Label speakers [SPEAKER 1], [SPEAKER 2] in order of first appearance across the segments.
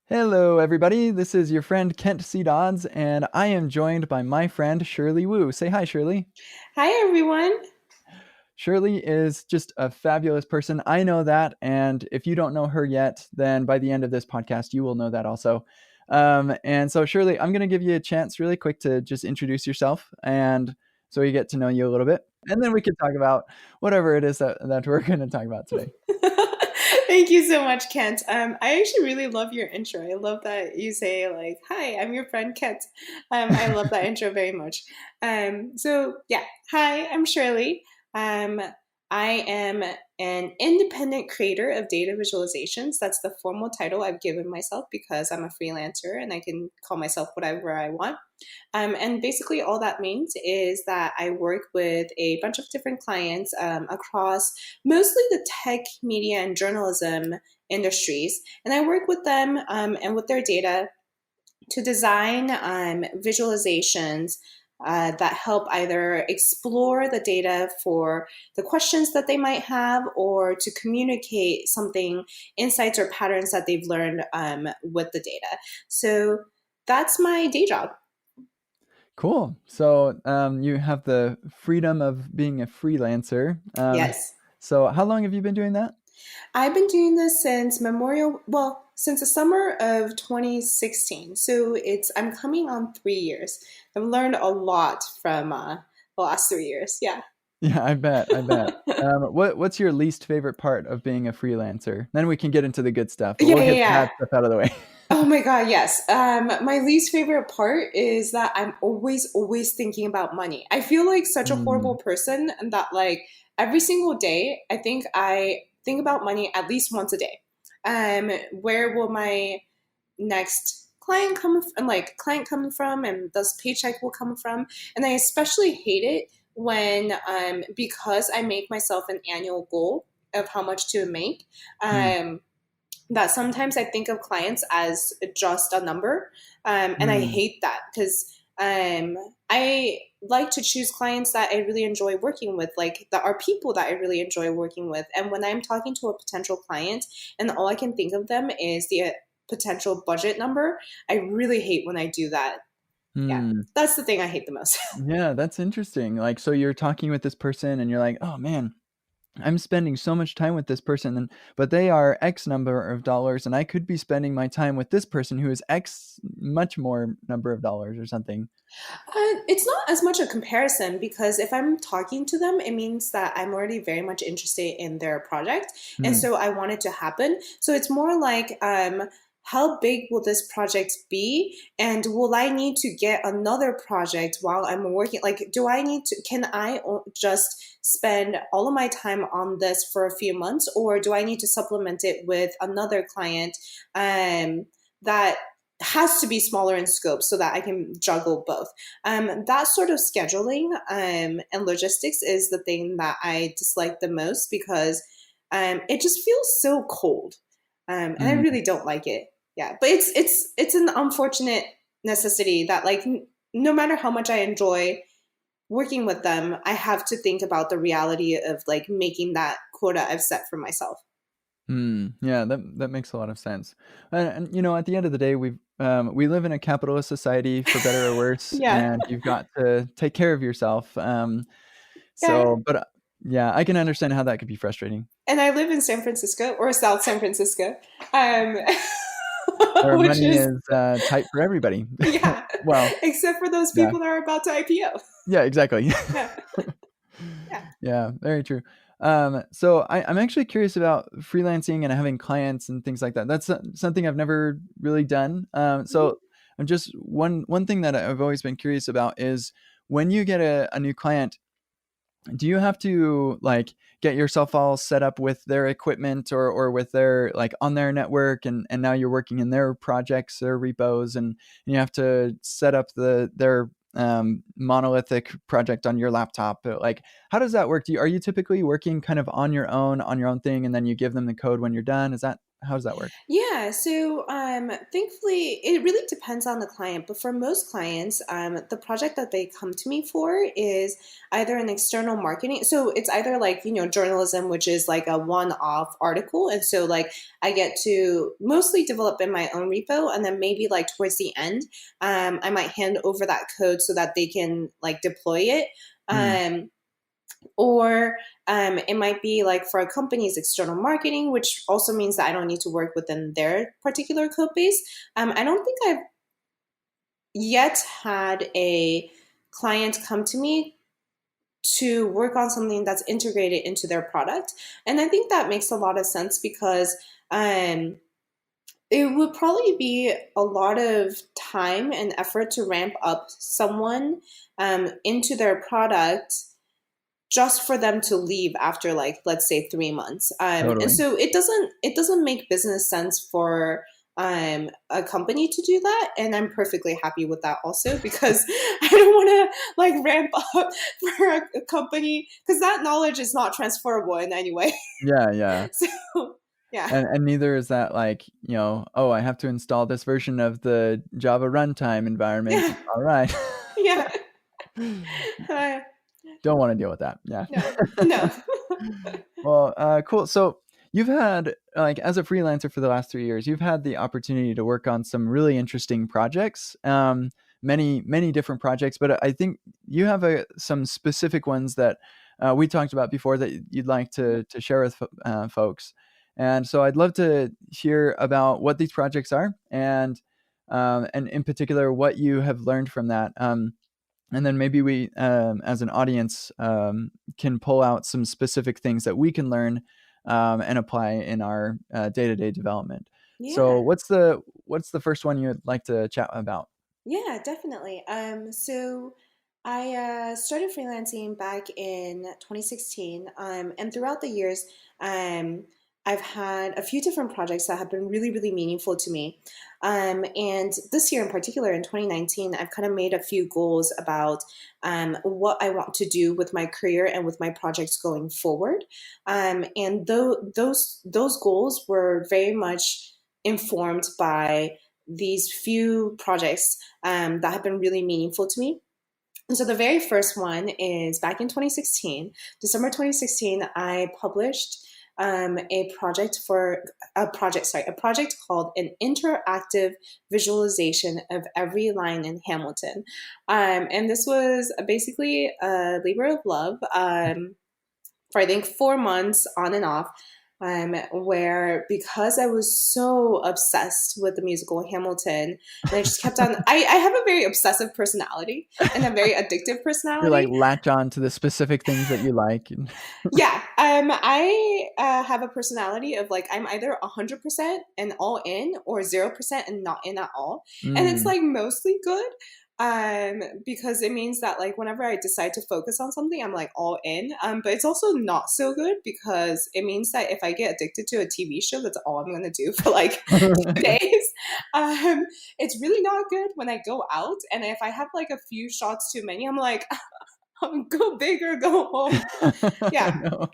[SPEAKER 1] Hello, everybody. This is your friend Kent C. Dodds, and I am joined by my friend Shirley Wu. Say hi, Shirley.
[SPEAKER 2] Hi, everyone.
[SPEAKER 1] Shirley is just a fabulous person. I know that. And if you don't know her yet, then by the end of this podcast, you will know that also. And so, Shirley, I'm going to give you a chance really quick to just introduce yourself. And so we get to know you a little bit. And then we can talk about whatever it is that we're going to talk about today.
[SPEAKER 2] Thank you so much, Kent. I actually really love your intro. I love that you say like, "Hi, I'm your friend Kent." I love that intro very much. So, hi, I'm Shirley. Um, I am an independent creator of data visualizations. That's the formal title I've given myself because I'm a freelancer and I can call myself whatever I want. And basically, all that means is that I work with a bunch of different clients across mostly the tech, media, and journalism industries. And I work with them and with their data to design visualizations that help either explore the data for the questions that they might have or to communicate something, insights or patterns that they've learned with the data. So that's my day job.
[SPEAKER 1] Cool. So you have the freedom of being a freelancer.
[SPEAKER 2] Yes.
[SPEAKER 1] So how long have you been doing that?
[SPEAKER 2] I've been doing this since the summer of 2016. So I'm coming on 3 years. I've learned a lot from the last 3 years. Yeah.
[SPEAKER 1] Yeah, I bet. I bet. What's your least favorite part of being a freelancer? Then we can get into the good stuff, but
[SPEAKER 2] Yeah,
[SPEAKER 1] we'll
[SPEAKER 2] yeah,
[SPEAKER 1] get the bad
[SPEAKER 2] yeah.
[SPEAKER 1] stuff out of the way.
[SPEAKER 2] Oh my God, yes. My least favorite part is that I'm always thinking about money. I feel like such a horrible
[SPEAKER 1] Mm,
[SPEAKER 2] person and that like every single day, I think about money at least once a day. Where will my next client coming from and this paycheck will come from? And I especially hate it when because I make myself an annual goal of how much to make.
[SPEAKER 1] mm,
[SPEAKER 2] Um, that sometimes I think of clients as just a number. And I
[SPEAKER 1] mm,
[SPEAKER 2] hate that because I like to choose clients that I really enjoy working with, like that are people that I really enjoy working with. And when I'm talking to a potential client and all I can think of them is the potential budget number, I really hate when I do that. Yeah,
[SPEAKER 1] mm.
[SPEAKER 2] that's the thing I hate the most.
[SPEAKER 1] Yeah, that's interesting. Like, so you're talking with this person and you're like, oh man, I'm spending so much time with this person, but they are X number of dollars, and I could be spending my time with this person who is X much more number of dollars or something.
[SPEAKER 2] It's not as much a comparison because if I'm talking to them, it means that I'm already very much interested in their project. And
[SPEAKER 1] Mm,
[SPEAKER 2] so I want it to happen. So it's more like, how big will this project be? And will I need to get another project while I'm working? Like, can I just spend all of my time on this for a few months, or do I need to supplement it with another client? That has to be smaller in scope so that I can juggle both. That sort of scheduling and logistics is the thing that I dislike the most because it just feels so cold, and I
[SPEAKER 1] mm.
[SPEAKER 2] really don't like it. Yeah, but it's an unfortunate necessity that like no matter how much I enjoy working with them, I have to think about the reality of like making that quota I've set for myself.
[SPEAKER 1] Yeah, that makes a lot of sense. And you know, at the end of the day, we live in a capitalist society, for better or worse,
[SPEAKER 2] Yeah,
[SPEAKER 1] and you've got to take care of yourself.
[SPEAKER 2] yeah.
[SPEAKER 1] But yeah, I can understand how that could be frustrating.
[SPEAKER 2] And I live in San Francisco or South San Francisco, um,
[SPEAKER 1] Where
[SPEAKER 2] which
[SPEAKER 1] money
[SPEAKER 2] is
[SPEAKER 1] is tight for everybody.
[SPEAKER 2] yeah,
[SPEAKER 1] Well,
[SPEAKER 2] except for those
[SPEAKER 1] yeah,
[SPEAKER 2] people that are about to IPO.
[SPEAKER 1] yeah, exactly.
[SPEAKER 2] Yeah, yeah.
[SPEAKER 1] Yeah, very true. So I'm actually curious about freelancing and having clients and things like that. That's something I've never really done.
[SPEAKER 2] Mhm.
[SPEAKER 1] So I'm just one thing that I've always been curious about is when you get a new client, do you have to like get yourself all set up with their equipment or with their like on their network and now you're working in their projects, their repos, and you have to set up their monolithic project on your laptop. Like, how does that work? Are you typically working kind of on your own thing, and then you give them the code when you're done? Is that how does that work?
[SPEAKER 2] Yeah, so thankfully, it really depends on the client. But for most clients, the project that they come to me for is either an external marketing. So it's either like, journalism, which is like a one-off article. And so, like, I get to mostly develop in my own repo. And then maybe, like, towards the end, I might hand over that code so that they can, like, deploy it.
[SPEAKER 1] Mm,
[SPEAKER 2] Or it might be like for a company's external marketing, which also means that I don't need to work within their particular code base. I don't think I've yet had a client come to me to work on something that's integrated into their product. And I think that makes a lot of sense because um, it would probably be a lot of time and effort to ramp up someone into their product just for them to leave after, like, let's say 3 months. And
[SPEAKER 1] totally.
[SPEAKER 2] so it doesn't make business sense for a company to do that, and I'm perfectly happy with that also because I don't want to like ramp up for a company because that knowledge is not transferable in any way.
[SPEAKER 1] Yeah, yeah.
[SPEAKER 2] So yeah.
[SPEAKER 1] And neither is that like, oh, I have to install this version of the Java runtime environment.
[SPEAKER 2] Yeah.
[SPEAKER 1] All right.
[SPEAKER 2] Yeah. uh,
[SPEAKER 1] Don't want to deal with that. Yeah.
[SPEAKER 2] no, no.
[SPEAKER 1] Well, cool. So you've had, like, as a freelancer for the last 3 years, you've had the opportunity to work on some really interesting projects, many different projects. But I think you have some specific ones that we talked about before that you'd like to share with folks. And so I'd love to hear about what these projects are, and in particular what you have learned from that. And then maybe we, as an audience, can pull out some specific things that we can learn and apply in our day-to-day development. So
[SPEAKER 2] Yeah.
[SPEAKER 1] what's the first one you'd like to chat about?
[SPEAKER 2] Yeah, definitely. So I started freelancing back in 2016, and throughout the years, um, I've had a few different projects that have been really, really meaningful to me. And this year in particular, in 2019, I've kind of made a few goals about what I want to do with my career and with my projects going forward. And those goals were very much informed by these few projects that have been really meaningful to me. And so the very first one is back in 2016, December 2016, I published a project called an interactive visualization of every line in Hamilton. And this was basically a labor of love for I think 4 months on and off, where because I was so obsessed with the musical Hamilton, and I just kept on. I have a very obsessive personality and a very addictive
[SPEAKER 1] You like
[SPEAKER 2] personality.
[SPEAKER 1] latch on to the specific things that you like.
[SPEAKER 2] Yeah, I have a personality of like I'm either 100% and all in, or 0% and not in at all, and it's
[SPEAKER 1] Mm,
[SPEAKER 2] like mostly good. Because it means that like whenever I decide to focus on something, I'm like all in. But it's also not so good because it means that if I get addicted to a TV show, that's all I'm gonna do for like 2 days. Um, it's really not good when I go out, and if I have like a few shots too many, I'm like, go big or go home.
[SPEAKER 1] oh
[SPEAKER 2] Yeah,
[SPEAKER 1] no.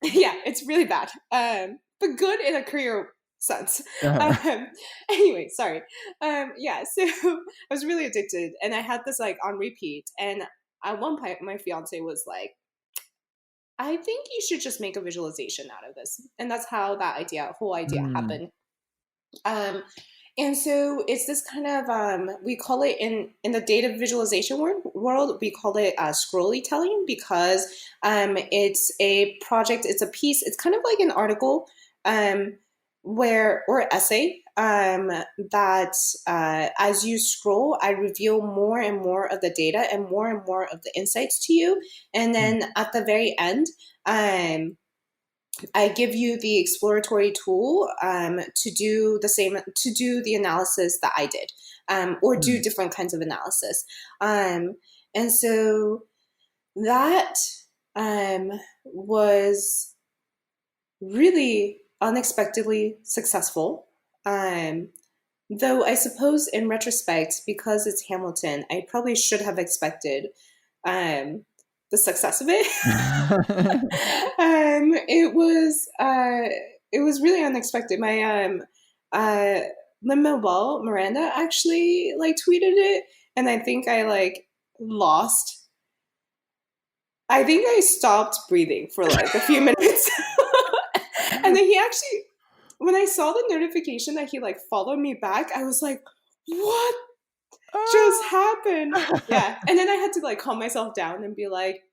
[SPEAKER 2] yeah, it's really bad. But good in a career sense.
[SPEAKER 1] Uh,
[SPEAKER 2] Um, anyway, sorry. Yeah, so I was really addicted, and I had this like on repeat. And at one point, my fiance was like, "I think you should just make a visualization out of this," and that's how that whole idea
[SPEAKER 1] mm,
[SPEAKER 2] happened. Um, and so it's this kind of we call it in the data visualization world we call it scrolly telling because it's a project, it's a piece, it's kind of like an article um, where or essay that as you scroll, I reveal more and more of the data and more of the insights to you, and
[SPEAKER 1] mm,
[SPEAKER 2] then at the very end. I give you the exploratory tool to do to do the analysis that I did, or do
[SPEAKER 1] mm,
[SPEAKER 2] different kinds of analysis. Um, and so that was really unexpectedly successful. Um, though I suppose in retrospect, because it's Hamilton, I probably should have expected um, the success of it.
[SPEAKER 1] mm.
[SPEAKER 2] It was. it was really unexpected. My uh Lin-Manuel Miranda actually like tweeted it, and I think I like lost. I think I stopped breathing for like a few minutes. And then he actually, when I saw the notification that he like followed me back, I was like, what just happened? Yeah. And then I had to like calm myself down and be like,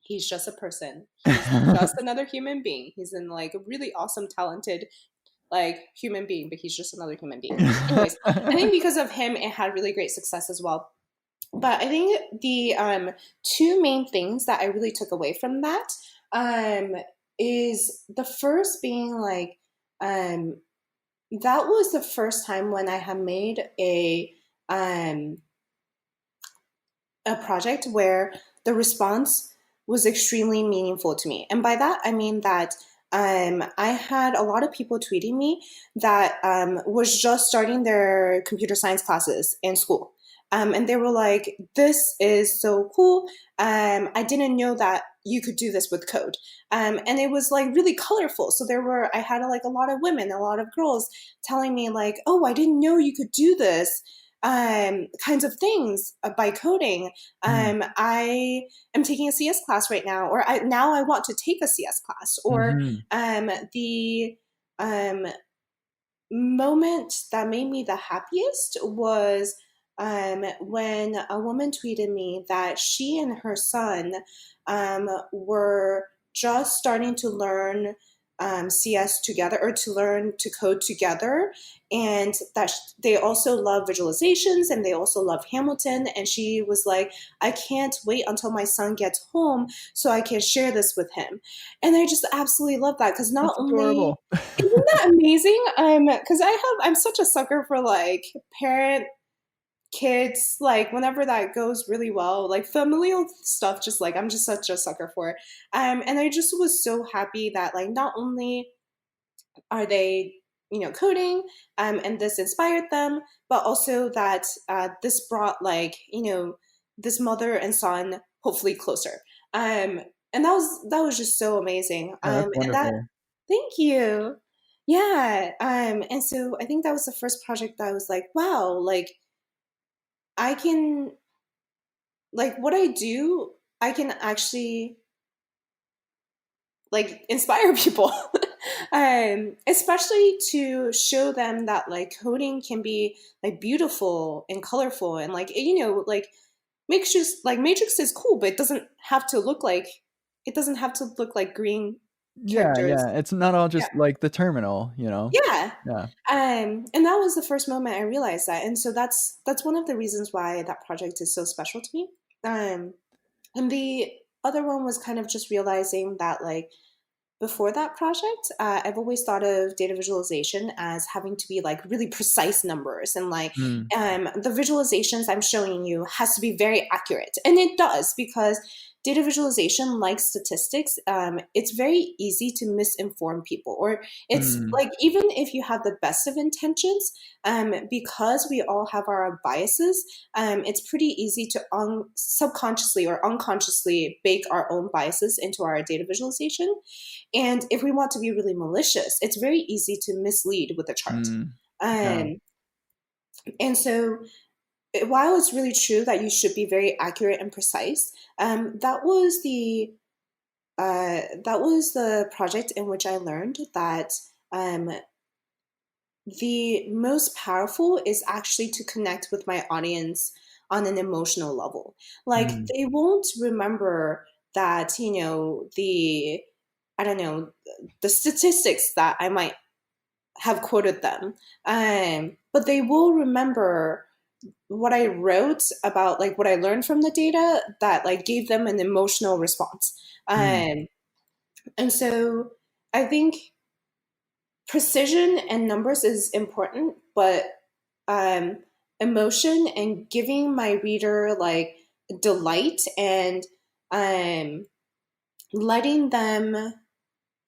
[SPEAKER 2] he's just a person. He's just another human being. He's in like a really awesome, talented like human being, but he's just another human being. Anyways, I think because of him, it had really great success as well. But I think the two main things that I really took away from that um, is the first being like um, that was the first time when I had made um, a project where the response was extremely meaningful to me. And by that, I mean that I had a lot of people tweeting me that was just starting their computer science classes in school. And they were like, this is so cool. I didn't know that you could do this with code. And it was like really colorful. So I had like a lot of women, a lot of girls telling me like, oh, I didn't know you could do this kinds of things by coding.
[SPEAKER 1] Mm.
[SPEAKER 2] I am taking a CS class right now, or now I want to take a CS class. Or
[SPEAKER 1] Mhm.
[SPEAKER 2] the moment that made me the happiest was when a woman tweeted me that she and her son were just starting to learn CS together, or to learn to code together, and that they also love visualizations and they also love Hamilton. And she was like, I can't wait until my son gets home so I can share this with him. And I just absolutely love that, because not
[SPEAKER 1] That's
[SPEAKER 2] only
[SPEAKER 1] adorable.
[SPEAKER 2] isn't that amazing? Because I'm such a sucker for like parent kids, like whenever that goes really well, like familial stuff, just like I'm just such a sucker for it. And I just was so happy that like not only are they, coding, and this inspired them, but also that this brought like, this mother and son hopefully closer. Um, and that was just so amazing.
[SPEAKER 1] Yeah, that's
[SPEAKER 2] And that
[SPEAKER 1] wonderful.
[SPEAKER 2] Thank you. Yeah. And so I think that was the first project that I was like, wow, like I can, like what I do, I can actually like inspire people. Especially to show them that like coding can be like beautiful and colorful, and like, like Matrix is cool, but it doesn't have to look like green
[SPEAKER 1] Yeah,
[SPEAKER 2] characters.
[SPEAKER 1] yeah, it's not all
[SPEAKER 2] Yeah.
[SPEAKER 1] just like the terminal, you know?
[SPEAKER 2] Yeah.
[SPEAKER 1] Yeah.
[SPEAKER 2] And that was the first moment I realized that. And so that's one of the reasons why that project is so special to me. Um, and the other one was kind of just realizing that like before that project, I've always thought of data visualization as having to be like really precise numbers, and like
[SPEAKER 1] Mm,
[SPEAKER 2] the visualizations I'm showing you has to be very accurate, and it does, because data visualization, like statistics, it's very easy to misinform people, or it's
[SPEAKER 1] mm,
[SPEAKER 2] like even if you have the best of intentions, because we all have our biases, it's pretty easy to subconsciously or unconsciously bake our own biases into our data visualization. And if we want to be really malicious, it's very easy to mislead with a chart.
[SPEAKER 1] mm. Yeah.
[SPEAKER 2] Um, and so, while it's really true that you should be very accurate and precise, that was the project in which I learned that um, the most powerful is actually to connect with my audience on an emotional level. Like
[SPEAKER 1] Mm,
[SPEAKER 2] they won't remember that, the I don't know, the statistics that I might have quoted them. But they will remember what I wrote about like what I learned from the data that like gave them an emotional response.
[SPEAKER 1] mm,
[SPEAKER 2] And so I think precision and numbers is important, but um, emotion and giving my reader like delight, and um, letting them,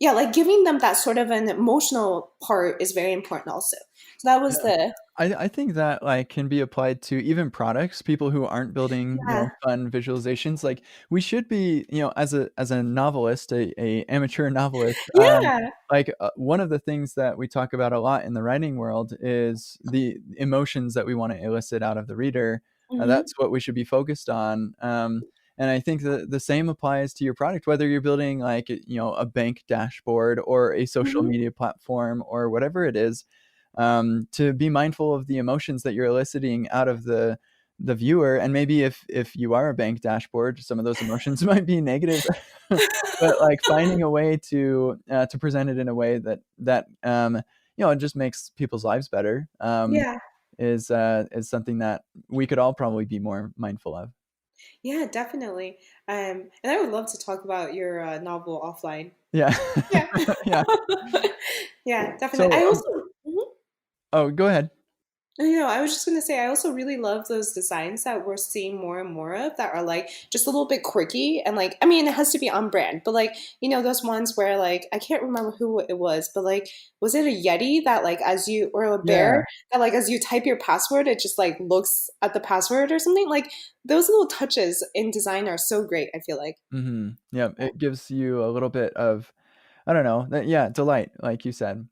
[SPEAKER 2] yeah, like giving them that sort of an emotional part is very important also. So that was
[SPEAKER 1] Yeah.
[SPEAKER 2] the
[SPEAKER 1] I think that like can be applied to even products, people who aren't building,
[SPEAKER 2] yeah
[SPEAKER 1] fun visualizations. Like we should be, as a novelist, a amateur novelist,
[SPEAKER 2] yeah.
[SPEAKER 1] like one of the things that we talk about a lot in the writing world is the emotions that we want to elicit out of the reader.
[SPEAKER 2] Hmm.
[SPEAKER 1] That's what we should be focused on. And I think the same applies to your product, whether you're building like, a bank dashboard or a social
[SPEAKER 2] Hmm.
[SPEAKER 1] media platform or whatever it is, to be mindful of the emotions that you're eliciting out of the viewer. And maybe if you are a bank dashboard, some of those emotions might be negative, but like finding a way to present it in a way that it just makes people's lives better,
[SPEAKER 2] Yeah.
[SPEAKER 1] is something that we could all probably be more mindful of.
[SPEAKER 2] Yeah, definitely. And I would love to talk about your novel offline.
[SPEAKER 1] Yeah.
[SPEAKER 2] Yeah.
[SPEAKER 1] Yeah.
[SPEAKER 2] Yeah, definitely.
[SPEAKER 1] So,
[SPEAKER 2] I also, mhm.
[SPEAKER 1] oh, go ahead.
[SPEAKER 2] I was just gonna say, I also really love those designs that we're seeing more and more of that are like just a little bit quirky and like, I mean, it has to be on brand, but like, those ones where like, I can't remember who it was, but like, was it a Yeti that like, or a
[SPEAKER 1] Yeah.
[SPEAKER 2] bear that like, as you type your password, it just like looks at the password or something? Like, those little touches in design are so great, I feel like.
[SPEAKER 1] Yeah, it gives you a little bit of, I don't know, yeah, delight, like you said.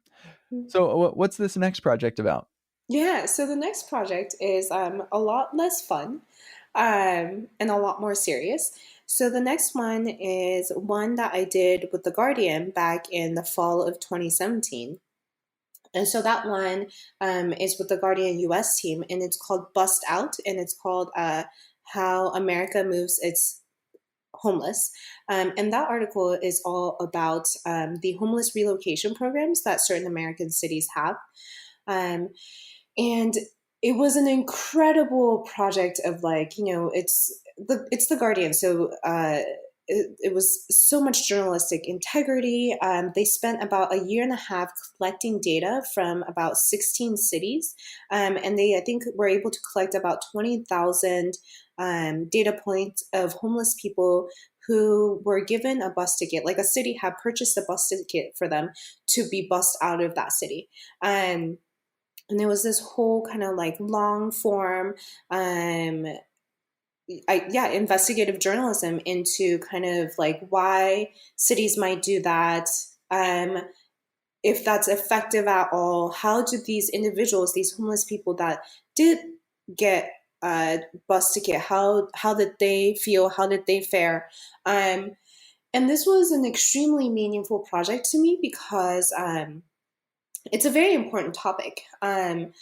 [SPEAKER 1] So, what's this next project about?
[SPEAKER 2] Yeah, so the next project is a lot less fun and a lot more serious. So the next one is one that I did with The Guardian back in the fall of 2017. And so that one is with the Guardian US team, and it's called Bust Out, and it's called How America Moves Its Homeless. And that article is all about the homeless relocation programs that certain American cities have. Um, and it was an incredible project of like, it's the Guardian, so it was so much journalistic integrity. They spent about a year and a half collecting data from about 16 cities, and they, I think, were able to collect about 20,000 data points of homeless people who were given a bus ticket, like a city had purchased a bus ticket for them to be bussed out of that city. And there was this whole kind of like long form um investigative journalism into kind of like why cities might do that, um if that's effective at all. How do these individuals, these homeless people that did get a bus ticket, how did they feel, how did they fare? And this was an extremely meaningful project to me because it's a very important topic. And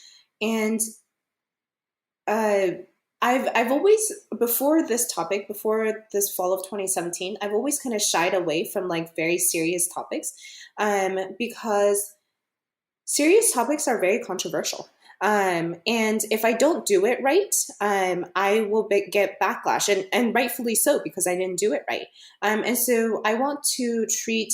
[SPEAKER 2] uh, I've always, before this topic, before this fall of 2017, I've always kind of shied away from like very serious topics, because serious topics are very controversial. And if I don't do it right, I will get backlash, and rightfully so, because I didn't do it right. And so I want to treat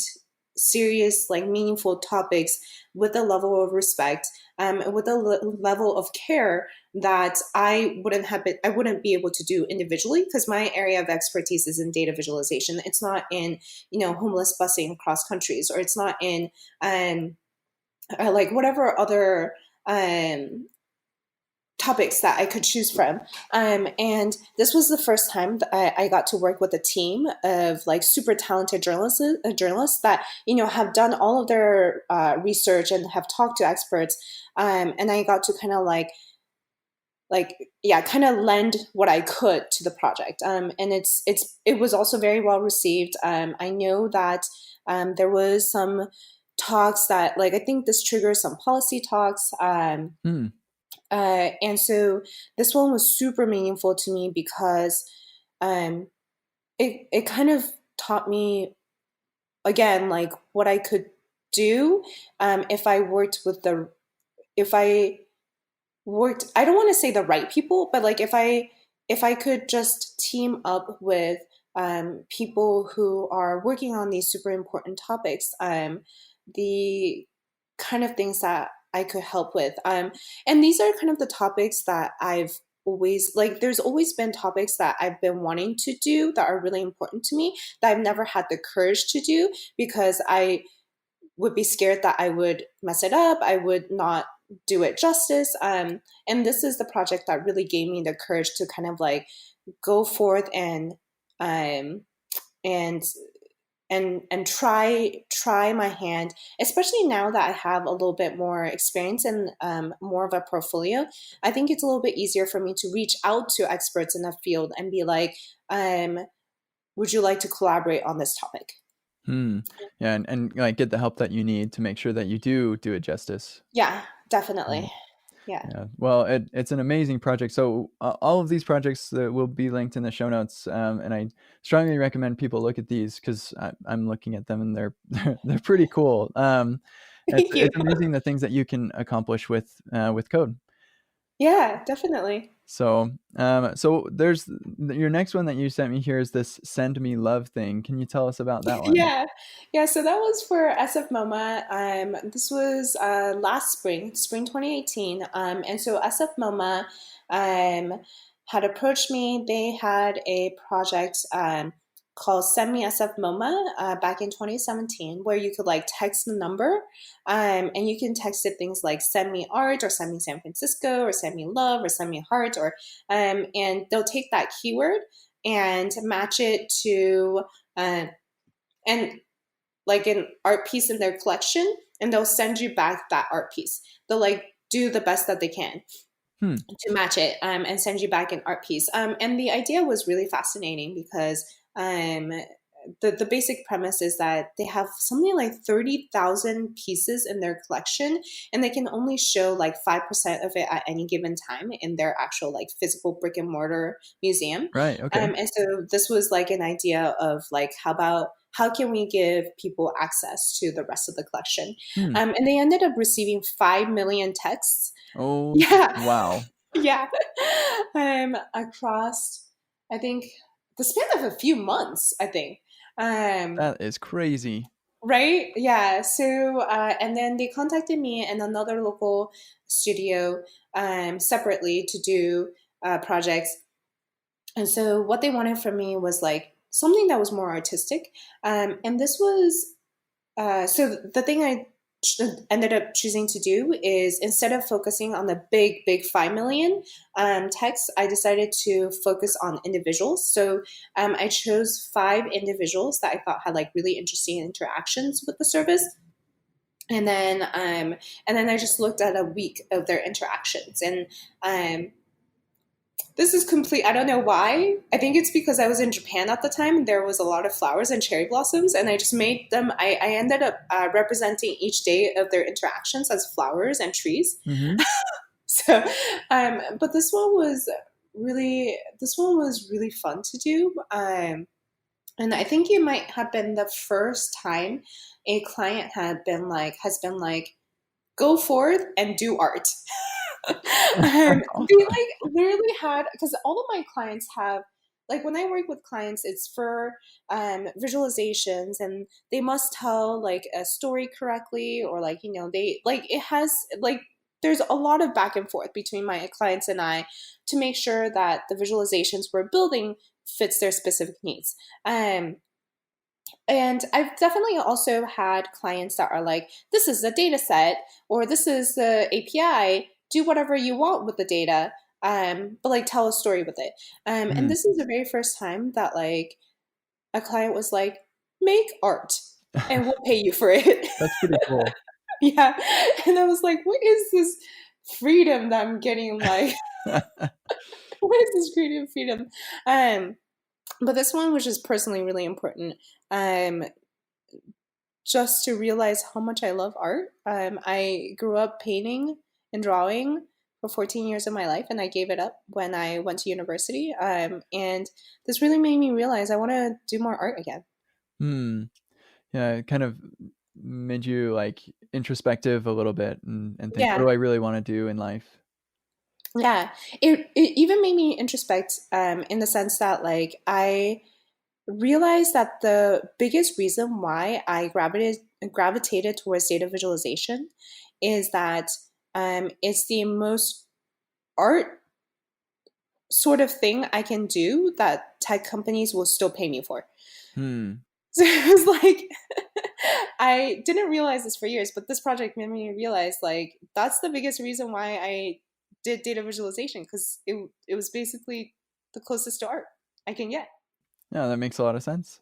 [SPEAKER 2] serious, like meaningful topics with a level of respect, with a level of care that I wouldn't be able to do individually, because my area of expertise is in data visualization. It's not in, homeless busing across countries, or it's not in like whatever other um, topics that I could choose from. And this was the first time that I got to work with a team of like super talented journalists that, have done all of their research and have talked to experts. And I got to kind of yeah, kind of lend what I could to the project. And it was also very well received. I know that there was some talks that, like, I think this triggers some policy talks.
[SPEAKER 1] Hmm.
[SPEAKER 2] And so this one was super meaningful to me because um, it kind of taught me again like what I could do, if I worked with the if I worked, I don't want to say the right people, but like if I could just team up with people who are working on these super important topics, the kind of things that I could help with. And these are kind of the topics that I've always like, there's always been topics that I've been wanting to do that are really important to me that I've never had the courage to do because would be scared that I would mess it up, I would not do it justice. And this is the project that really gave me the courage to kind of like go forth um, and and try my hand, especially now that I have a little bit more experience and more of a portfolio. I think it's a little bit easier for me to reach out to experts in the field and be like, um, would you like to collaborate on this topic?
[SPEAKER 1] Hmm. Yeah, and like get the help that you need to make sure that you do it justice.
[SPEAKER 2] Yeah,
[SPEAKER 1] Yeah.
[SPEAKER 2] definitely. Yeah.
[SPEAKER 1] Yeah. Well, it's an amazing project. So all of these projects will be linked in the show notes, and I strongly recommend people look at these because I'm looking at them and they're they're pretty cool.
[SPEAKER 2] Thank you.
[SPEAKER 1] It's amazing the things that you can accomplish with code.
[SPEAKER 2] Yeah, definitely.
[SPEAKER 1] So there's your next one that you sent me here is this send me love thing. Can you tell us about that one?
[SPEAKER 2] Yeah, yeah. So that was for SF MoMA. This was last spring, spring 2018. And so SF MoMA um, had approached me. They had a project called Send Me SF MoMA back in 2017, where you could like text the number, and you can text it things like "Send me art" or "Send me San Francisco" or "Send me love" or "Send me heart," or and they'll take that keyword and match it to. And like an art piece in their collection, and they'll send you back that art piece. They'll like do the best that they can
[SPEAKER 1] Hmm.
[SPEAKER 2] to match it, and send you back an art piece. And the idea was really fascinating because um, the basic premise is that they have something like 30,000 pieces in their collection, and they can only show like 5% of it at any given time in their actual like physical brick and mortar museum.
[SPEAKER 1] Right. Okay.
[SPEAKER 2] And so this was like an idea of like, how can we give people access to the rest of the collection?
[SPEAKER 1] Hmm.
[SPEAKER 2] And they ended up receiving 5 million texts.
[SPEAKER 1] Oh,
[SPEAKER 2] Yeah,
[SPEAKER 1] wow.
[SPEAKER 2] yeah. Across, I think, the span of a few months, I think. Um,
[SPEAKER 1] That is crazy.
[SPEAKER 2] right? Yeah. So, and then they contacted me and another local studio separately to do projects. And so, what they wanted from me was like something that was more artistic. And this was so the thing I ended up choosing to do is instead of focusing on the big 5 million text, I decided to focus on individuals. So I chose 5 individuals that I thought had like really interesting interactions with the service. And then I just looked at a week of their interactions, and um, this is complete. I don't know why. I think it's because I was in Japan at the time and there was a lot of flowers and cherry blossoms, and I just made them. I ended up representing each day of their interactions as flowers and trees.
[SPEAKER 1] Hmm.
[SPEAKER 2] So, but this one was really fun to do. And I think it might have been the first time a client has been like, go forth and do art. They like literally had, because all of my clients have, like when I work with clients, it's for visualizations, and they must tell like a story correctly, or like they like it has like there's a lot of back and forth between my clients and I to make sure that the visualizations we're building fits their specific needs. Um, and I've definitely also had clients that are like, this is the data set, or this is the API, do whatever you want with the data, but like tell a story with it. And
[SPEAKER 1] Hmm.
[SPEAKER 2] this is the very first time that like a client was like, make art and we'll pay you for it.
[SPEAKER 1] That's pretty cool.
[SPEAKER 2] Yeah. And I was like, what is this freedom that I'm getting? Like, what is this creative freedom? Um, but this one was just personally really important. Um, just to realize how much I love art. I grew up painting and drawing for 14 years of my life, and I gave it up when I went to university. And this really made me realize I want to do more art again.
[SPEAKER 1] Hmm. Yeah, it kind of made you like introspective a little bit and think, what
[SPEAKER 2] Yeah,
[SPEAKER 1] do I really want to do in life?
[SPEAKER 2] yeah. It even made me introspect in the sense that like I realized that the biggest reason why I gravitated towards data visualization is that it's the most art sort of thing I can do that tech companies will still pay me for.
[SPEAKER 1] Hmm.
[SPEAKER 2] So it was like, I didn't realize this for years, but this project made me realize like that's the biggest reason why I did data visualization, because it was basically the closest to art I can get.
[SPEAKER 1] Yeah, that makes a lot of sense.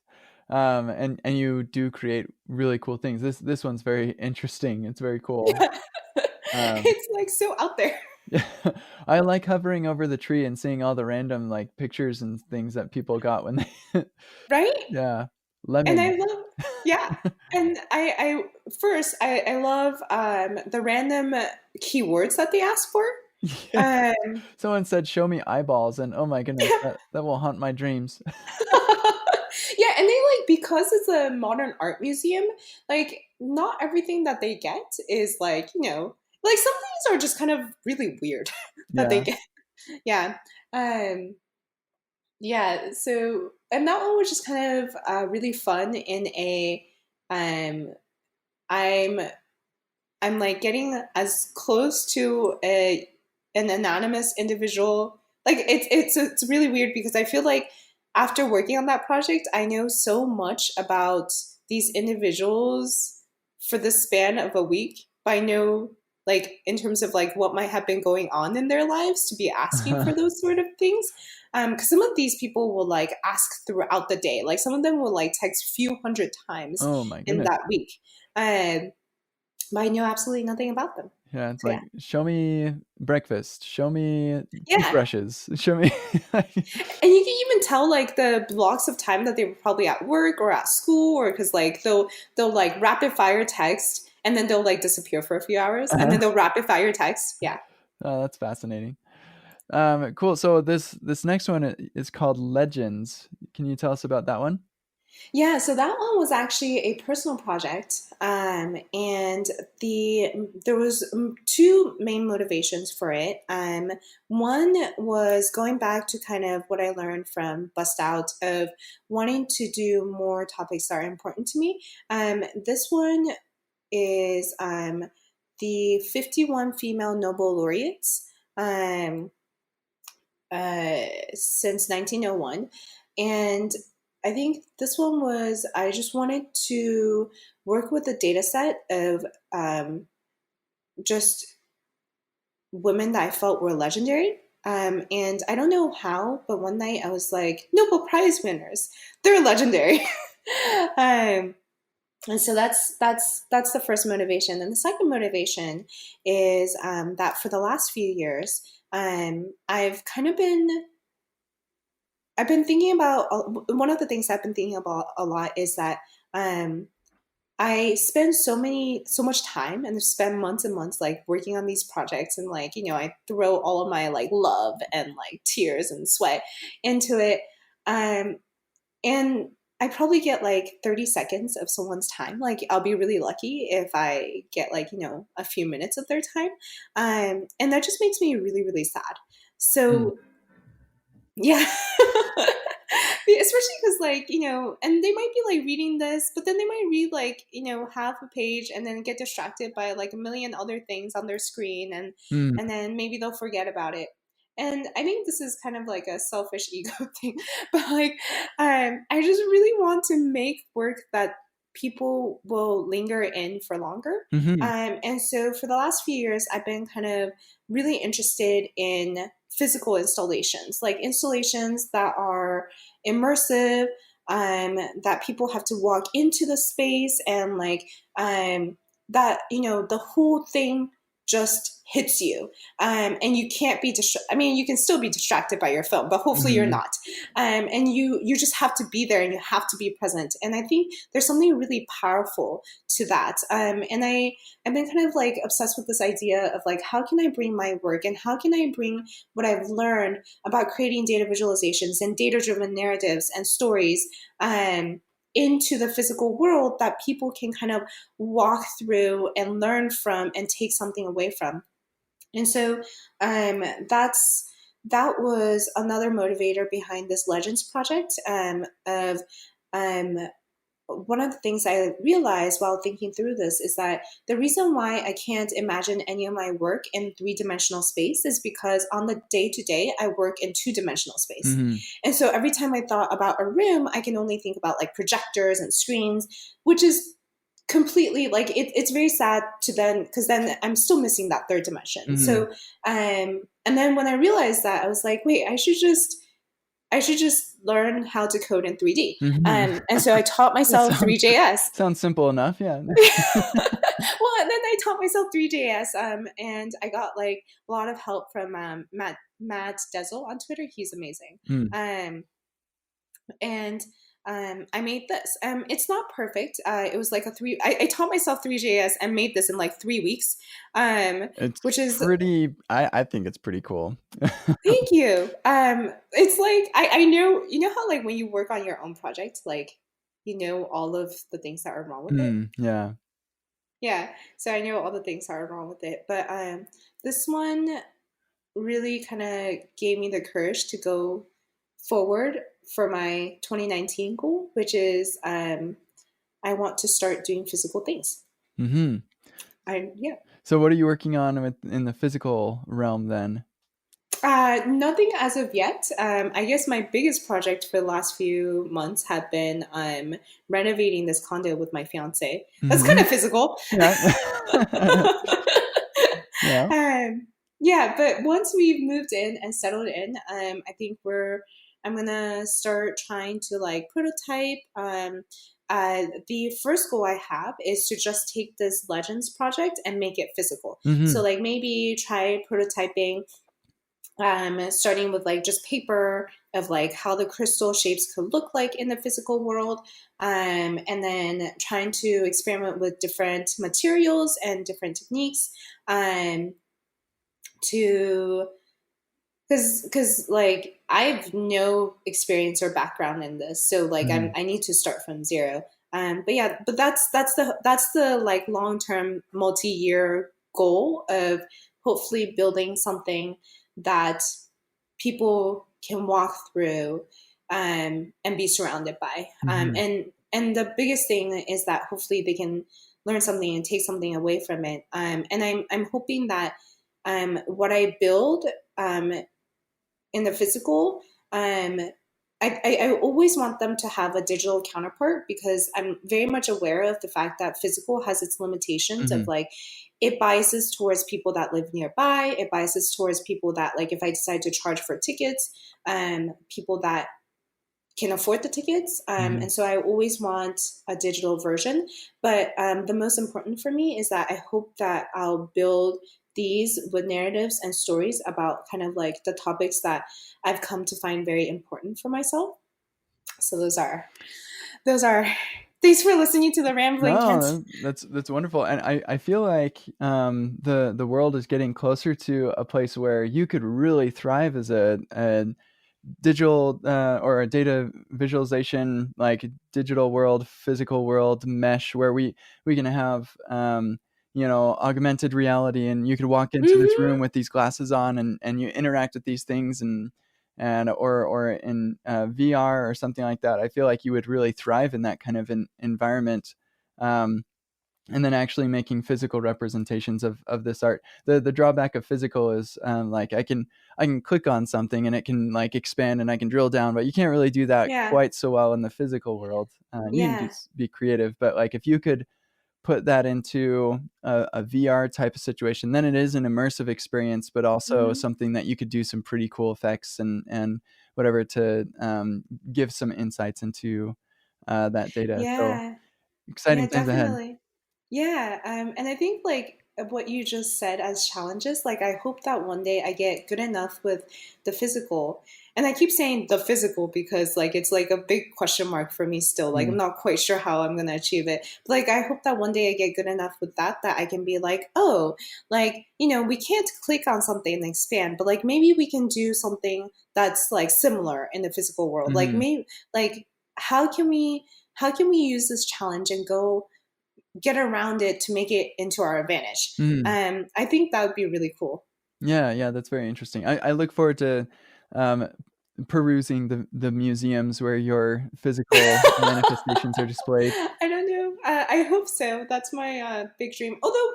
[SPEAKER 1] And you do create really cool things. This one's very interesting. It's very cool.
[SPEAKER 2] Yeah.
[SPEAKER 1] Um,
[SPEAKER 2] It's like so out there.
[SPEAKER 1] yeah, I like hovering over the tree and seeing all the random like pictures and things that people got when they,
[SPEAKER 2] Right?
[SPEAKER 1] yeah,
[SPEAKER 2] And I
[SPEAKER 1] lemons.
[SPEAKER 2] love, yeah. And first, I love the random keywords that they ask for.
[SPEAKER 1] Yeah.
[SPEAKER 2] Um,
[SPEAKER 1] Someone said, "Show me eyeballs," and oh my goodness, that will haunt my dreams.
[SPEAKER 2] yeah, and they like, because it's a modern art museum, like not everything that they get is like, like some things are just kind of really weird that they
[SPEAKER 1] Yeah.
[SPEAKER 2] get. Yeah. Um, yeah, so and that one was just kind of really fun in a um I'm I'm like getting as close to an anonymous individual. Like it's really weird because I feel like after working on that project, I know so much about these individuals for the span of a week. But I know like in terms of like what might have been going on in their lives to be asking for those sort of things. Because some of these people will like ask throughout the day. Like some of them will like text few hundred times
[SPEAKER 1] Oh my
[SPEAKER 2] in
[SPEAKER 1] goodness.
[SPEAKER 2] that week. Um, but I know absolutely nothing about them.
[SPEAKER 1] Yeah, it's
[SPEAKER 2] So
[SPEAKER 1] like,
[SPEAKER 2] yeah,
[SPEAKER 1] show me breakfast, show me
[SPEAKER 2] yeah,
[SPEAKER 1] toothbrushes, show me.
[SPEAKER 2] and you can even tell like the blocks of time that they were probably at work or at school, or because like they'll like rapid fire text and then they'll like disappear for a few hours and then
[SPEAKER 1] Uh-huh.
[SPEAKER 2] they'll rapid fire text. Yeah.
[SPEAKER 1] Oh, that's fascinating. Cool. So this next one is called Legends. Can you tell us about that one?
[SPEAKER 2] Yeah, so that one was actually a personal project, and there was two main motivations for it. One was going back to kind of what I learned from Bust Out of wanting to do more topics that are important to me. This one is the 51 female Nobel laureates. Um, since 1901. And I think this one was, I just wanted to work with a data set of just women that I felt were legendary. And I don't know how, but one night I was like, Nobel Prize winners, they're legendary. um, and so that's the first motivation. And the second motivation is that for the last few years, I've been thinking about one of the things I've been thinking about a lot is that um, I spend so much time and spend months and months like working on these projects, and like I throw all of my like love and like tears and sweat into it, um, and I probably get like 30 seconds of someone's time. Like I'll be really lucky if I get like a few minutes of their time, and that just makes me really really sad.
[SPEAKER 1] Mm.
[SPEAKER 2] So yeah. Especially because, like, and they might be like reading this, but then they might read like, half a page and then get distracted by like a million other things on their screen,
[SPEAKER 1] Mm.
[SPEAKER 2] and then maybe they'll forget about it. And I think this is kind of like a selfish ego thing, but like, I just really want to make work that people will linger in for longer.
[SPEAKER 1] Hmm.
[SPEAKER 2] And so for the last few years, I've been kind of really interested in physical installations, like installations that are immersive, that people have to walk into the space and like that the whole thing just hits you, and you can't be I mean, you can still be distracted by your phone, but hopefully you're
[SPEAKER 1] Hmm.
[SPEAKER 2] not. And you just have to be there and you have to be present. And I think there's something really powerful to that. And I've been kind of like obsessed with this idea of like, how can I bring my work and how can I bring what I've learned about creating data visualizations and data driven narratives and stories, into the physical world that people can kind of walk through and learn from and take something away from. And so that's that was another motivator behind this Legends project, of um, one of the things I realized while thinking through this is that the reason why I can't imagine any of my work in three-dimensional space is because on the day-to-day, I work in two-dimensional space.
[SPEAKER 1] Mm-hmm.
[SPEAKER 2] And so every time I thought about a room, I can only think about like projectors and screens, which is completely like it's very sad to then, because then I'm still missing that third dimension.
[SPEAKER 1] Mm-hmm.
[SPEAKER 2] So and then when I realized that, I was like, wait, I should just learn how to code in 3D.
[SPEAKER 1] Mm-hmm.
[SPEAKER 2] And so I taught
[SPEAKER 1] That
[SPEAKER 2] myself Three.js.
[SPEAKER 1] sounds simple enough. Yeah.
[SPEAKER 2] Well, and then I taught myself Three.js, and I got like a lot of help from Matt Dezel on Twitter. He's amazing.
[SPEAKER 1] Mm.
[SPEAKER 2] And I made this. It's not perfect. It was like I taught myself Three.js and made this in like 3 weeks,
[SPEAKER 1] It's
[SPEAKER 2] which is
[SPEAKER 1] pretty. I think it's pretty cool.
[SPEAKER 2] thank you. It's like I know, you know how like when you work on your own project, like you know all of the things that are wrong with it.
[SPEAKER 1] Yeah.
[SPEAKER 2] Yeah, so I know all the things that are wrong with it, but this one really kind of gave me the courage to go forward for my 2019 goal, which is I want to start doing physical things.
[SPEAKER 1] Mm-hmm.
[SPEAKER 2] Yeah.
[SPEAKER 1] So, what are you working on in the physical realm then?
[SPEAKER 2] Nothing as of yet. I guess my biggest project for the last few months had been renovating this condo with my fiance. That's kind
[SPEAKER 1] Mm-hmm.
[SPEAKER 2] of physical.
[SPEAKER 1] Yeah. Yeah.
[SPEAKER 2] Yeah, but once we've moved in and settled in, I think I'm gonna start trying to like prototype. The first goal I have is to just take this Legends project and make it physical. So
[SPEAKER 1] Mm-hmm.
[SPEAKER 2] like maybe try prototyping, starting with like just paper of like how the crystal shapes could look like in the physical world, and then trying to experiment with different materials and different techniques, to because like I have no experience or background in this, so like
[SPEAKER 1] Mm-hmm.
[SPEAKER 2] I need to start from zero. But yeah, but that's the like long term multi-year goal of hopefully building something that people can walk through, and be surrounded by.
[SPEAKER 1] Mm-hmm.
[SPEAKER 2] And the biggest thing is that hopefully they can learn something and take something away from it. And I'm hoping that what I build in the physical, I always want them to have a digital counterpart, because I'm very much aware of the fact that physical has its limitations of
[SPEAKER 1] Mm-hmm.
[SPEAKER 2] like it biases towards people that live nearby. It biases towards people that like if I decide to charge for tickets, people that can afford the tickets.
[SPEAKER 1] Mm-hmm.
[SPEAKER 2] And so I always want a digital version. But the most important for me is that I hope that I'll build these with narratives and stories about kind of like the topics that I've come to find very important for myself. So those are thanks for listening to the rambling, Kent.
[SPEAKER 1] No, that's wonderful, and I feel like the world is getting closer to a place where you could really thrive as a digital or a data visualization, like digital world, physical world mesh, where we can have augmented reality, and you could walk into this
[SPEAKER 2] Mm-hmm.
[SPEAKER 1] room with these glasses on, and you interact with these things, and or in VR or something like that. I feel like you would really thrive in that kind of environment. Um, and then actually making physical representations of this art. The drawback of physical is like I can click on something and it can like expand and I can drill down, but you can't really do that
[SPEAKER 2] Yeah.
[SPEAKER 1] quite so well in the physical world. You can
[SPEAKER 2] Yeah.
[SPEAKER 1] just be creative, but like if you could put that into a VR type of situation, then it is an immersive experience, but also
[SPEAKER 2] Mm-hmm.
[SPEAKER 1] something that you could do some pretty cool effects and whatever to give some insights into that data. So
[SPEAKER 2] Yeah. Yeah,
[SPEAKER 1] exciting times ahead.
[SPEAKER 2] definitely. Yeah, and I think like what you just said as challenges, like I hope that one day I get good enough with the physical. And I keep saying the physical because like it's like a big question mark for me still. Like I'm
[SPEAKER 1] Mm.
[SPEAKER 2] not quite sure how I'm gonna achieve it. But like I hope that one day I get good enough with that I can be like, oh, like, we can't click on something and expand, but like maybe we can do something that's like similar in the physical world. Like
[SPEAKER 1] Mhm.
[SPEAKER 2] maybe like how can we how can we use this challenge and go get around it to make it into our advantage?
[SPEAKER 1] Mhm.
[SPEAKER 2] I think that would be really cool.
[SPEAKER 1] Yeah, yeah, that's very interesting. I look forward to um, perusing the museums where your physical manifestations are displayed.
[SPEAKER 2] I don't know. I hope so. That's my big dream. Although,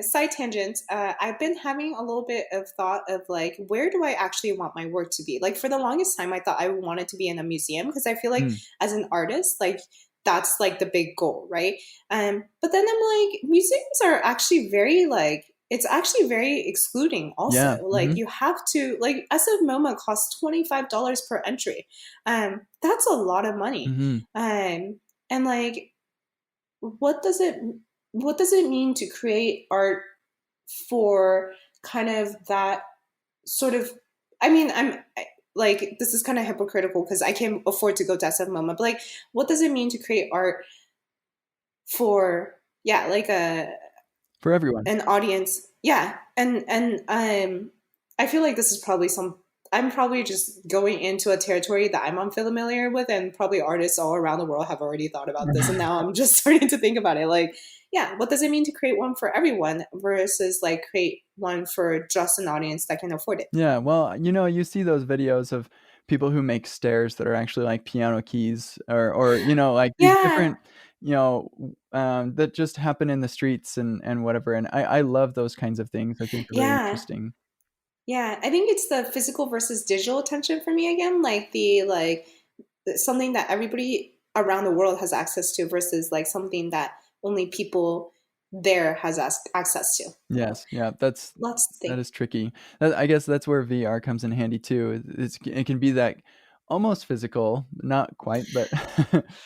[SPEAKER 2] side tangent. I've been having a little bit of thought of like, where do I actually want my work to be? Like for the longest time, I thought I wanted to be in a museum because I feel like
[SPEAKER 1] Mm,
[SPEAKER 2] as an artist, like that's like the big goal, right? But then I'm like, museums are actually very like it's actually very excluding also.
[SPEAKER 1] yeah.
[SPEAKER 2] Like you have to like SF MoMA costs $25 per entry. That's a lot of money.
[SPEAKER 1] Hmm.
[SPEAKER 2] And like what does it what does it mean to create art for kind of that sort of like this is kind of hypocritical because I can't afford to go to SF MoMA, but like what does it mean to create art for like a
[SPEAKER 1] For everyone.
[SPEAKER 2] an audience. Yeah. And I feel like this is probably I'm probably just going into a territory that I'm unfamiliar with, and probably artists all around the world have already thought about this. And now I'm just starting to think about it. Like, yeah, what does it mean to create one for everyone versus like create one for just an audience that can afford it?
[SPEAKER 1] Yeah, well, you see those videos of people who make stairs that are actually like piano keys, or like these
[SPEAKER 2] Yeah,
[SPEAKER 1] different, that just happen in the streets and whatever. And I love those kinds of things. I think they're really
[SPEAKER 2] yeah,
[SPEAKER 1] interesting.
[SPEAKER 2] yeah. I think it's the physical versus digital attention for me again. Like something that everybody around the world has access to versus like something that only people there has access to.
[SPEAKER 1] Yes, yeah,
[SPEAKER 2] Lots to
[SPEAKER 1] that
[SPEAKER 2] think.
[SPEAKER 1] is tricky. I guess that's where VR comes in handy too. It can be that almost physical, not quite, but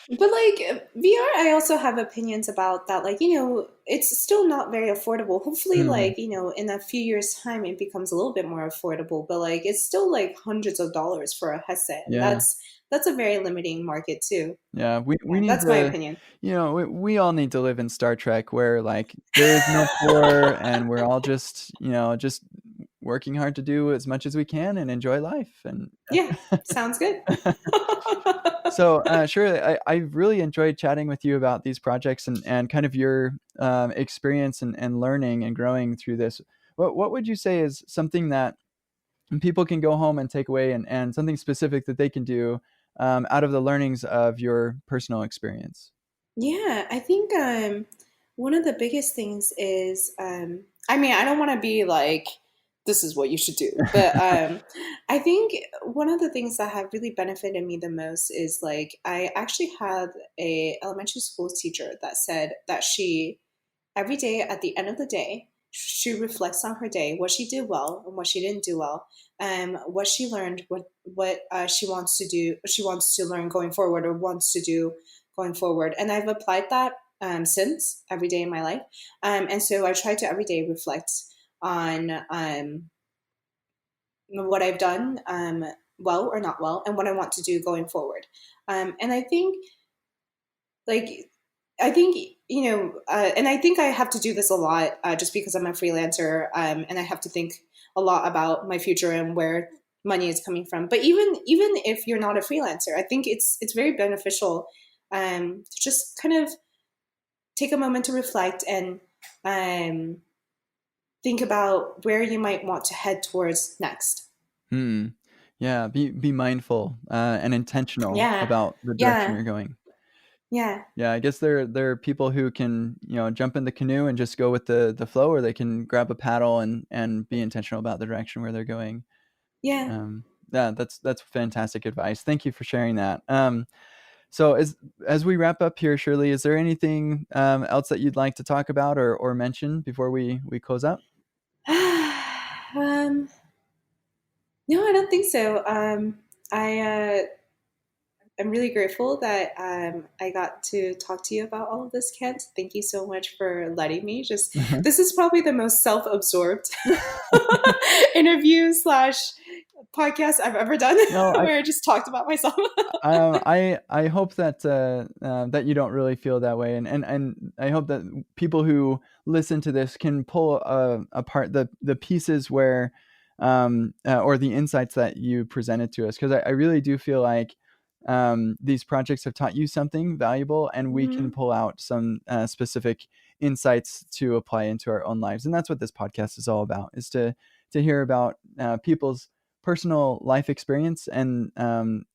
[SPEAKER 2] But like VR, I also have opinions about that. Like, it's still not very affordable. Hopefully,
[SPEAKER 1] Mm,
[SPEAKER 2] like, in a few years' time, it becomes a little bit more affordable. But like, it's still like hundreds of dollars for a headset, and
[SPEAKER 1] yeah.
[SPEAKER 2] that's a very limiting market too.
[SPEAKER 1] Yeah, we
[SPEAKER 2] Yeah,
[SPEAKER 1] need
[SPEAKER 2] that's my
[SPEAKER 1] to,
[SPEAKER 2] opinion.
[SPEAKER 1] we all need to live in Star Trek where like there is no poor and we're all just working hard to do as much as we can and enjoy life. And
[SPEAKER 2] Yeah, sounds good.
[SPEAKER 1] so, Shirley, I've really enjoyed chatting with you about these projects and kind of your experience and learning and growing through this. What would you say is something that people can go home and take away, and something specific that they can do out of the learnings of your personal experience?
[SPEAKER 2] Yeah, I think one of the biggest things is I mean, I don't want to be like this is what you should do, but I think one of the things that have really benefited me the most is like I actually had a elementary school teacher that said that she every day at the end of the day she reflects on her day, what she did well and what she didn't do well, what she learned, what she wants to do, she wants to learn going forward or wants to do going forward. And I've applied that since every day in my life. And so I try to every day reflect on what I've done well or not well, and what I want to do going forward. And like I think and I think I have to do this a lot just because I'm a freelancer, and I have to think a lot about my future and where money is coming from. But even if you're not a freelancer, I think it's very beneficial to just kind of take a moment to reflect and um, think about where you might want to head towards next.
[SPEAKER 1] Hmm. Yeah, be mindful and intentional
[SPEAKER 2] Yeah,
[SPEAKER 1] about the direction
[SPEAKER 2] yeah,
[SPEAKER 1] you're going.
[SPEAKER 2] yeah,
[SPEAKER 1] Yeah, I guess there are people who can, jump in the canoe and just go with the flow, or they can grab a paddle and be intentional about the direction where they're going.
[SPEAKER 2] yeah.
[SPEAKER 1] Yeah, that's fantastic advice. Thank you for sharing that. So as we wrap up here, Shirley, is there anything else that you'd like to talk about or mention before we close out?
[SPEAKER 2] um, no, I don't think so. I I'm really grateful that I got to talk to you about all of this, Kent. Thank you so much for letting me. Just this is probably the most self-absorbed interview slash podcast I've ever done,
[SPEAKER 1] No,
[SPEAKER 2] where I just talked about myself.
[SPEAKER 1] I hope that that you don't really feel that way, and I hope that people who listen to this can pull apart the pieces where or the insights that you presented to us, because I really do feel like these projects have taught you something valuable, and we can
[SPEAKER 2] Mhm.
[SPEAKER 1] pull out some specific insights to apply into our own lives, and that's what this podcast is all about: is to hear about people's personal life experience, and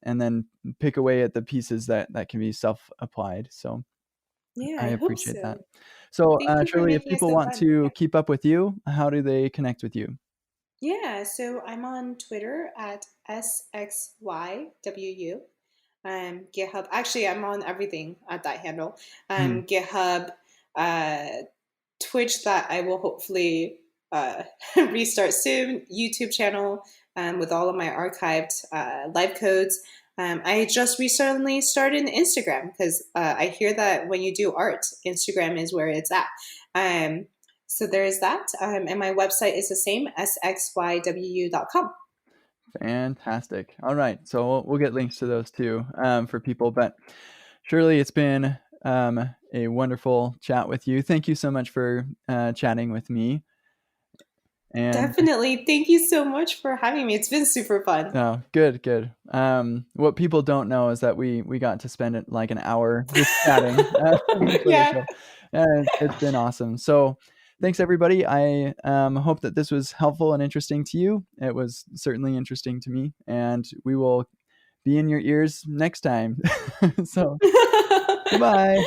[SPEAKER 1] then pick away at the pieces that can be self applied. So
[SPEAKER 2] Yeah,
[SPEAKER 1] I
[SPEAKER 2] I hope
[SPEAKER 1] appreciate that.
[SPEAKER 2] so.
[SPEAKER 1] So
[SPEAKER 2] Thank you for
[SPEAKER 1] Shirley, if
[SPEAKER 2] making it
[SPEAKER 1] people
[SPEAKER 2] so
[SPEAKER 1] want
[SPEAKER 2] fun.
[SPEAKER 1] to
[SPEAKER 2] Yeah.
[SPEAKER 1] keep up with you, how do they connect with you?
[SPEAKER 2] Yeah, so I'm on Twitter at SXYWU. GitHub. Actually, I'm on everything at that handle.
[SPEAKER 1] Mhm.
[SPEAKER 2] GitHub, uh, Twitch that I will hopefully restart soon, YouTube channel with all of my archived live codes. I just recently started an Instagram because I hear that when you do art, Instagram is where it's at. Um, so there's that. And my website is the same, sxywu.com.
[SPEAKER 1] Fantastic. All right. So we'll get links to those too, for people. But Shirley, it's been a wonderful chat with you. Thank you so much for chatting with me. And
[SPEAKER 2] Definitely. Thank you so much for having me. It's been super fun.
[SPEAKER 1] no, good, good. What people don't know is that we got to spend it like an hour just chatting before the
[SPEAKER 2] Yeah.
[SPEAKER 1] show, and it's been awesome. So, thanks everybody. I hope that this was helpful and interesting to you. It was certainly interesting to me, and we will be in your ears next time. So, goodbye.